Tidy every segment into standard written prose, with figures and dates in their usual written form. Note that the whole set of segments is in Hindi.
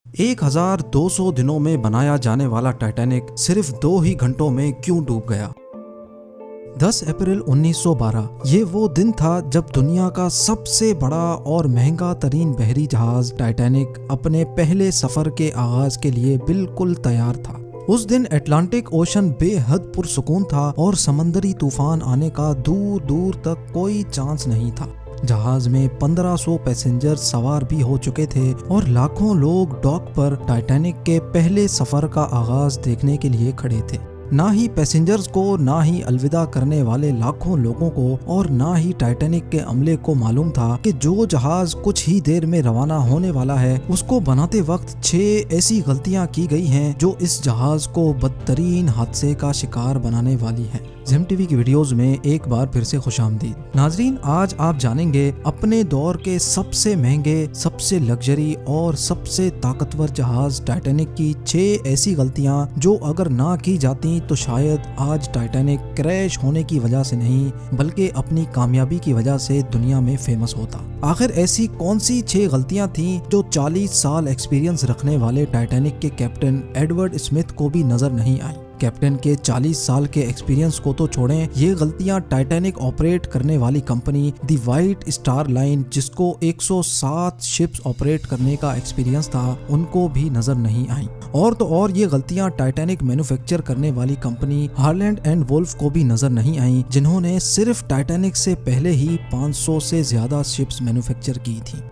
1200 दिनों में बनाया जाने वाला टाइटैनिक सिर्फ 2 ही घंटों में क्यों डूब गया? 10 अप्रैल 1912 ये वो दिन था जब दुनिया का सबसे बड़ा और महंगा तरीन बहरी जहाज टाइटैनिक अपने पहले सफर के आगाज के लिए बिल्कुल तैयार था। उस दिन अटलांटिक ओशन बेहद पुरसुकून था और समंदरी तूफान आने का दूर दूर तक कोई चांस नहीं था। जहाज में 1500 पैसेंजर सवार भी हो चुके थे और लाखों लोग डॉक पर टाइटैनिक के पहले सफर का आगाज देखने के लिए खड़े थे। ना ही पैसेंजर्स को, ना ही अलविदा करने वाले लाखों लोगों को और ना ही टाइटैनिक के अमले को मालूम था कि जो जहाज कुछ ही देर में रवाना होने वाला है उसको बनाते वक्त 6 ऐसी गलतियां की गई हैं जो इस जहाज को बदतरीन हादसे का शिकार बनाने वाली हैं। ज़ेम टीवी की वीडियोस में एक बार फिर से खुशामदीद। नाजरीन, आज आप जानेंगे अपने दौर के सबसे महंगे, सबसे लग्जरी और सबसे ताकतवर जहाज टाइटैनिक की 6 ऐसी गलतियां जो अगर ना की जाती तो शायद आज टाइटैनिक क्रैश होने की वजह से नहीं बल्कि अपनी कामयाबी की वजह से दुनिया में फेमस होता। आखिर ऐसी कौन सी 6 गलतियां थीं जो 40 साल एक्सपीरियंस रखने वाले टाइटैनिक के कैप्टन एडवर्ड स्मिथ को भी नजर नहीं आई? कैप्टन के 40 साल के एक्सपीरियंस को तो छोड़ें, ये गलतियां टाइटैनिक ऑपरेट करने वाली कंपनी दी व्हाइट स्टार लाइन, जिसको 107 शिप्स ऑपरेट करने का एक्सपीरियंस था, उनको भी नजर नहीं आई। और तो और ये गलतियां टाइटैनिक मैन्युफैक्चर करने वाली कंपनी हार्लैंड एंड वुल्फ को भी नजर नहीं आई, जिन्होंने सिर्फ टाइटैनिक से पहले ही 500 से ज्यादा शिप्स मैन्युफैक्चर की थी।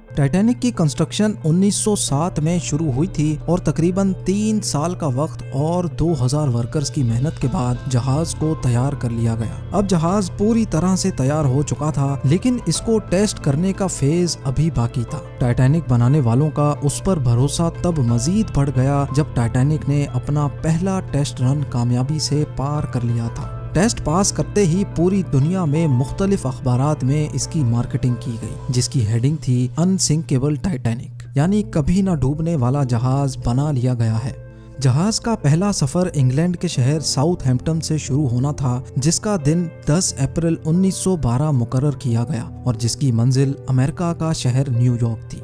टाइटैनिक की कंस्ट्रक्शन 1907 में शुरू हुई थी और तकरीबन 3 साल का वक्त और 2000 वर्कर्स की मेहनत के बाद जहाज को तैयार कर लिया गया। अब जहाज पूरी तरह से तैयार हो चुका था, लेकिन इसको टेस्ट करने का फेज अभी बाकी था। टाइटैनिक बनाने वालों का उस पर भरोसा तब मजीद बढ़ गया जब टाइटैनिक ने अपना पहला टेस्ट रन कामयाबी से पार कर लिया था। टेस्ट पास करते ही पूरी दुनिया में मुख्तलिफ अखबारात में इसकी मार्केटिंग की गई, जिसकी हेडिंग थी अनसिंकेबल टाइटैनिक, यानी कभी ना डूबने वाला जहाज बना लिया गया है। जहाज का पहला सफर इंग्लैंड के शहर साउथहैम्पटन से शुरू होना था, जिसका दिन 10 अप्रैल 1912 मुकर्रर किया गया और जिसकी मंजिल अमेरिका का शहर न्यूयॉर्क थी।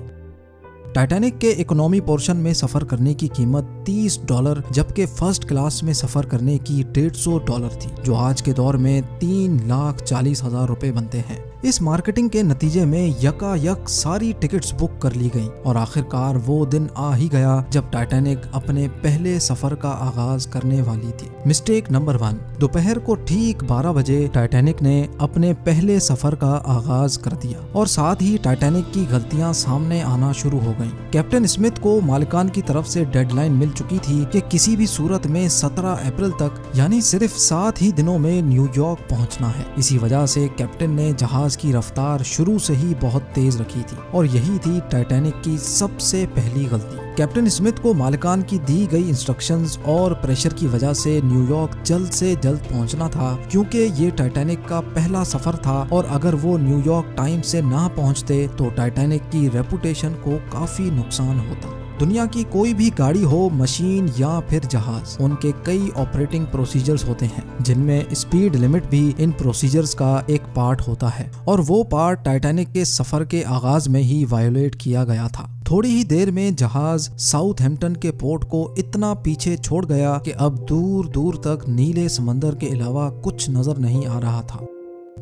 टाइटैनिक के इकोनॉमी पोर्शन में सफर करने की कीमत $30 जबकि फर्स्ट क्लास में सफर करने की $150 थी, जो आज के दौर में 3,40,000 रुपए बनते हैं। इस मार्केटिंग के नतीजे में यकायक सारी टिकट्स बुक कर ली गईं और आखिरकार वो दिन आ ही गया जब टाइटैनिक अपने पहले सफर का आगाज करने वाली थी। मिस्टेक नंबर 1, दोपहर को ठीक 12 बजे टाइटैनिक ने अपने पहले सफर का आगाज कर दिया और साथ ही टाइटैनिक की गलतियां सामने आना शुरू हो गईं। कैप्टन स्मिथ को मालिकान की तरफ से डेडलाइन मिल चुकी थी कि किसी भी सूरत में 17 अप्रैल तक, यानी सिर्फ 7 ही दिनों में न्यूयॉर्क पहुंचना है। इसी वजह से कैप्टन ने जहाज की रफ्तार शुरू से ही बहुत तेज रखी थी और यही थी टाइटैनिक की सबसे पहली गलती। कैप्टन स्मिथ को मालिकान की दी गई इंस्ट्रक्शंस और प्रेशर की वजह से न्यूयॉर्क जल्द से जल्द पहुंचना था, क्योंकि ये टाइटैनिक का पहला सफर था और अगर वो न्यूयॉर्क टाइम से ना पहुंचते तो टाइटैनिक की रेपुटेशन को काफी नुकसान होता। दुनिया की कोई भी गाड़ी हो, मशीन या फिर जहाज, उनके कई ऑपरेटिंग प्रोसीजर्स होते हैं, जिनमें स्पीड लिमिट भी इन प्रोसीजर्स का एक पार्ट होता है और वो पार्ट टाइटैनिक के सफर के आगाज में ही वायोलेट किया गया था। थोड़ी ही देर में जहाज साउथहैम्पटन के पोर्ट को इतना पीछे छोड़ गया कि अब दूर दूर तक नीले समंदर के अलावा कुछ नजर नहीं आ रहा था।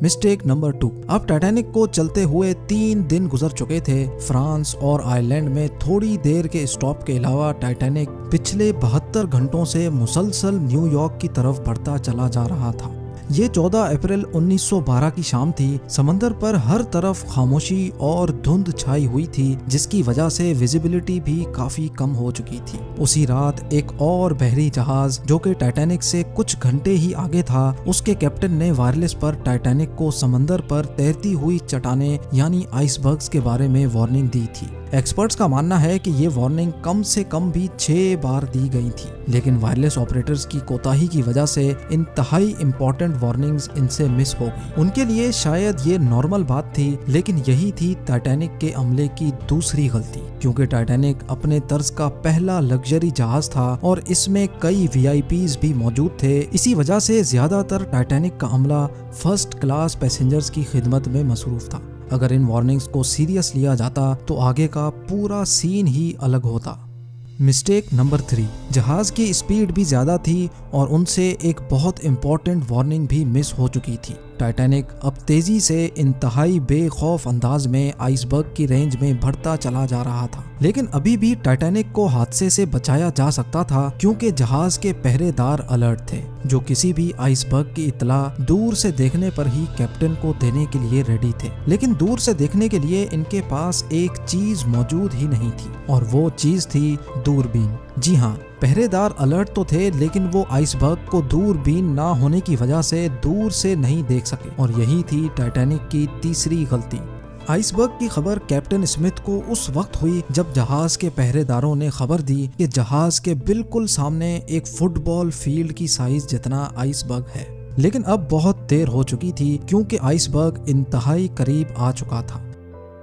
मिस्टेक नंबर 2, अब टाइटैनिक को चलते हुए 3 दिन गुजर चुके थे। फ्रांस और आयरलैंड में थोड़ी देर के स्टॉप के अलावा टाइटैनिक पिछले 72 घंटों से मुसलसल न्यूयॉर्क की तरफ बढ़ता चला जा रहा था। ये 14 अप्रैल 1912 की शाम थी। समंदर पर हर तरफ खामोशी और धुंध छाई हुई थी, जिसकी वजह से विजिबिलिटी भी काफी कम हो चुकी थी। उसी रात एक और बहरी जहाज जो कि टाइटैनिक से कुछ घंटे ही आगे था, उसके कैप्टन ने वायरलेस पर टाइटैनिक को समंदर पर तैरती हुई चट्टानें यानी आइसबर्ग्स के बारे में वार्निंग दी थी। एक्सपर्ट्स का मानना है कि ये वार्निंग कम से कम भी 6 बार दी गई थी, लेकिन वायरलेस ऑपरेटर्स की कोताही की वजह से इंतहाई इंपॉर्टेंट वार्निंग्स इनसे मिस हो गई। उनके लिए शायद ये नॉर्मल बात थी, लेकिन यही थी टाइटैनिक के अमले की दूसरी गलती, क्योंकि टाइटैनिक अपने तर्ज का पहला लग्जरी जहाज था और इसमें कई VIPs भी मौजूद थे। इसी वजह से ज्यादातर टाइटैनिक का अमला फर्स्ट क्लास पैसेंजर्स की खिदमत में मसरूफ था। अगर इन वार्निंग्स को सीरियस लिया जाता तो आगे का पूरा सीन ही अलग होता। मिस्टेक नंबर 3, जहाज की स्पीड भी ज्यादा थी और उनसे एक बहुत इंपॉर्टेंट वार्निंग भी मिस हो चुकी थी। टाइटैनिक अब तेजी से इंतहाई बेखौफ अंदाज में आइसबर्ग की रेंज में बढ़ता चला जा रहा था, लेकिन अभी भी टाइटैनिक को हादसे से बचाया जा सकता था क्योंकि जहाज के पहरेदार अलर्ट थे, जो किसी भी आइसबर्ग की इत्तला दूर से देखने पर ही कैप्टन को देने के लिए रेडी थे। लेकिन दूर से देखने के लिए इनके पास एक चीज मौजूद ही नहीं थी और वो चीज थी दूरबीन। जी हाँ, पहरेदार अलर्ट तो थे, लेकिन वो आइसबर्ग को दूरबीन ना होने की वजह से दूर से नहीं देख सके और यही थी टाइटैनिक की तीसरी गलती। आइसबर्ग की खबर कैप्टन स्मिथ को उस वक्त हुई जब जहाज के पहरेदारों ने खबर दी कि जहाज के बिल्कुल सामने एक फुटबॉल फील्ड की साइज जितना आइसबर्ग है। लेकिन अब बहुत देर हो चुकी थी क्योंकि आइसबर्ग इंतहाई करीब आ चुका था।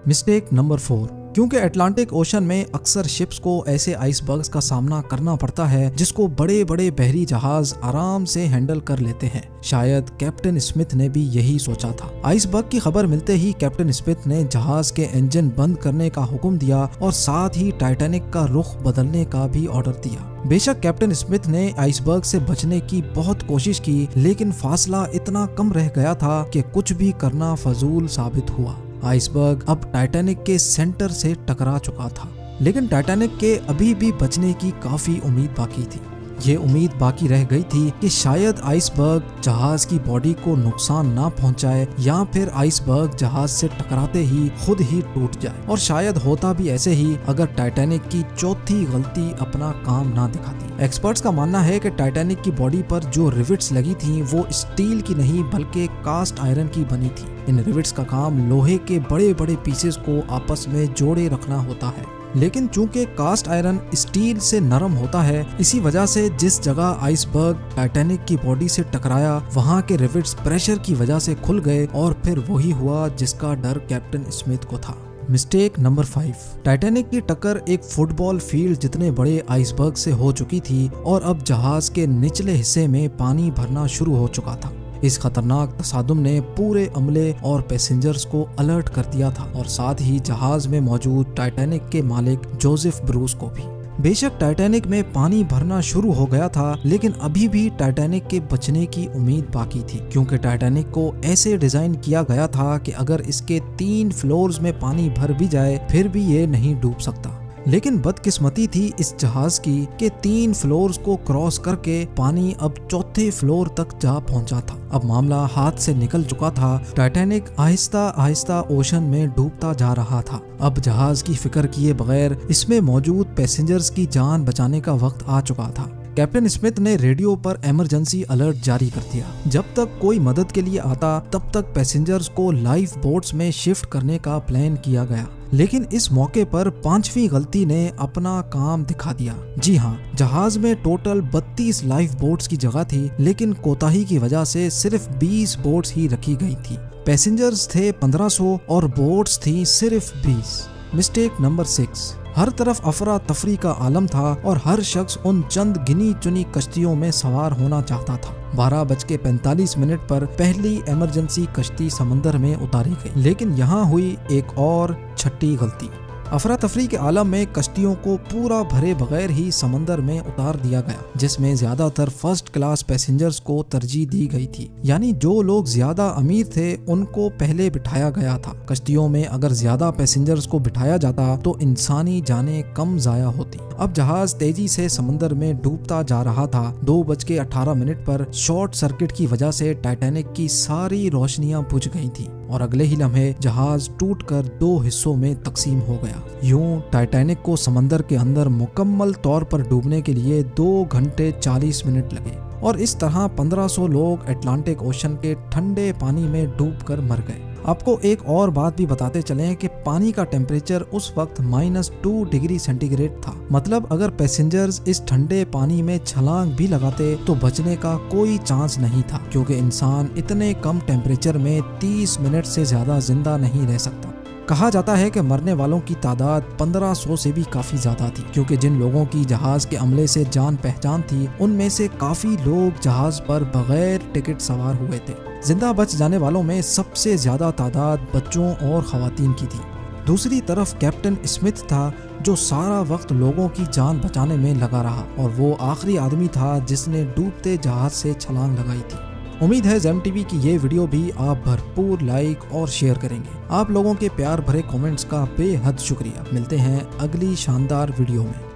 मिस्टेक नंबर 4, क्योंकि अटलांटिक ओशन में अक्सर शिप्स को ऐसे आइसबर्ग्स का सामना करना पड़ता है जिसको बड़े बड़े बहरी जहाज आराम से हैंडल कर लेते हैं। शायद कैप्टन स्मिथ ने भी यही सोचा था। आइसबर्ग की खबर मिलते ही कैप्टन स्मिथ ने जहाज के इंजन बंद करने का हुक्म दिया और साथ ही टाइटैनिक का रुख बदलने का भी ऑर्डर दिया। बेशक कैप्टन स्मिथ ने आइसबर्ग से बचने की बहुत कोशिश की, लेकिन फासला इतना कम रह गया था कि कुछ भी करना फजूल साबित हुआ। आइसबर्ग अब टाइटैनिक के सेंटर से टकरा चुका था, लेकिन टाइटैनिक के अभी भी बचने की काफी उम्मीद बाकी थी। ये उम्मीद बाकी रह गई थी कि शायद आइसबर्ग जहाज की बॉडी को नुकसान ना पहुंचाए या फिर आइसबर्ग जहाज से टकराते ही खुद ही टूट जाए, और शायद होता भी ऐसे ही अगर टाइटैनिक की चौथी गलती अपना काम ना दिखाती। एक्सपर्ट्स का मानना है कि टाइटैनिक की बॉडी पर जो रिविट्स लगी थी वो स्टील की नहीं बल्कि कास्ट आयरन की बनी थी। इन रिविट्स का काम लोहे के बड़े बड़े पीसेस को आपस में जोड़े रखना होता है, लेकिन चूंकि कास्ट आयरन स्टील से नरम होता है, इसी वजह से जिस जगह आइसबर्ग टाइटैनिक की बॉडी से टकराया वहां के रिविट्स प्रेशर की वजह से खुल गए और फिर वही हुआ जिसका डर कैप्टन स्मिथ को था। मिस्टेक नंबर 5, टाइटैनिक की टक्कर एक फुटबॉल फील्ड जितने बड़े आइसबर्ग से हो चुकी थी और अब जहाज के निचले हिस्से में पानी भरना शुरू हो चुका था। इस खतरनाक तसादुम ने पूरे अमले और पैसेंजर्स को अलर्ट कर दिया था और साथ ही जहाज में मौजूद टाइटैनिक के मालिक जोसेफ ब्रूस को भी। बेशक टाइटैनिक में पानी भरना शुरू हो गया था, लेकिन अभी भी टाइटैनिक के बचने की उम्मीद बाकी थी, क्योंकि टाइटैनिक को ऐसे डिजाइन किया गया था कि अगर इसके 3 फ्लोर्स में पानी भर भी जाए फिर भी ये नहीं डूब सकता। लेकिन बदकिस्मती थी इस जहाज की कि 3 फ्लोर्स को क्रॉस करके पानी अब 4थे फ्लोर तक जा पहुंचा था। अब मामला हाथ से निकल चुका था। टाइटैनिक आहिस्ता आहिस्ता ओशन में डूबता जा रहा था। अब जहाज की फिक्र किए बगैर इसमें मौजूद पैसेंजर्स की जान बचाने का वक्त आ चुका था। कैप्टन स्मिथ ने रेडियो पर इमरजेंसी अलर्ट जारी कर दिया। जब तक कोई मदद के लिए आता तब तक पैसेंजर्स को लाइफ बोट्स में शिफ्ट करने का प्लान किया गया, लेकिन इस मौके पर 5वीं गलती ने अपना काम दिखा दिया। जी हाँ, जहाज में टोटल 32 लाइफ बोट्स की जगह थी, लेकिन कोताही की वजह से सिर्फ 20 बोट्स ही रखी गई थी। पैसेंजर्स थे 1500 और बोट्स थी सिर्फ 20। मिस्टेक नंबर 6, हर तरफ अफरा तफरी का आलम था और हर शख्स उन चंद गिनी चुनी कश्तियों में सवार होना चाहता था। 12:45 पर पहली इमरजेंसी कश्ती समंदर में उतारी गई, लेकिन यहाँ हुई एक और छठी गलती। अफरा तफरी के आलम में कश्तियों को पूरा भरे बगैर ही समंदर में उतार दिया गया, जिसमें ज्यादातर फर्स्ट क्लास पैसेंजर्स को तरजीह दी गई थी। यानी जो लोग ज्यादा अमीर थे उनको पहले बिठाया गया था। कश्तियों में अगर ज्यादा पैसेंजर्स को बिठाया जाता तो इंसानी जानें कम जाया होती। अब जहाज तेजी से समंदर में डूबता जा रहा था। 2:18 पर शॉर्ट सर्किट की वजह से टाइटैनिक की सारी रोशनियां बुझ गई थी और अगले ही लम्हे जहाज टूटकर 2 हिस्सों में तकसीम हो गया। यूं टाइटैनिक को समंदर के अंदर मुकम्मल तौर पर डूबने के लिए 2 घंटे 40 मिनट लगे और इस तरह 1500 लोग अटलांटिक ओशन के ठंडे पानी में डूबकर मर गए। आपको एक और बात भी बताते चलें कि पानी का टेम्परेचर उस वक्त -2 डिग्री सेंटीग्रेड था। मतलब अगर पैसेंजर्स इस ठंडे पानी में छलांग भी लगाते तो बचने का कोई चांस नहीं था, क्योंकि इंसान इतने कम टेम्परेचर में 30 मिनट से ज्यादा जिंदा नहीं रह सकता। कहा जाता है कि मरने वालों की तादाद 1500 से भी काफी ज्यादा थी, क्योंकि जिन लोगों की जहाज के अमले से जान पहचान थी उनमें से काफी लोग जहाज पर बगैर टिकट सवार हुए थे। जिंदा बच जाने वालों में सबसे ज्यादा तादाद बच्चों और खवातीन की थी। दूसरी तरफ कैप्टन स्मिथ था जो सारा वक्त लोगों की जान बचाने में लगा रहा और वो आखिरी आदमी था जिसने डूबते जहाज से छलांग लगाई थी। उम्मीद है जेम टीवी की ये वीडियो भी आप भरपूर लाइक और शेयर करेंगे। आप लोगों के प्यार भरे कमेंट्स का बेहद शुक्रिया। मिलते हैं अगली शानदार वीडियो में।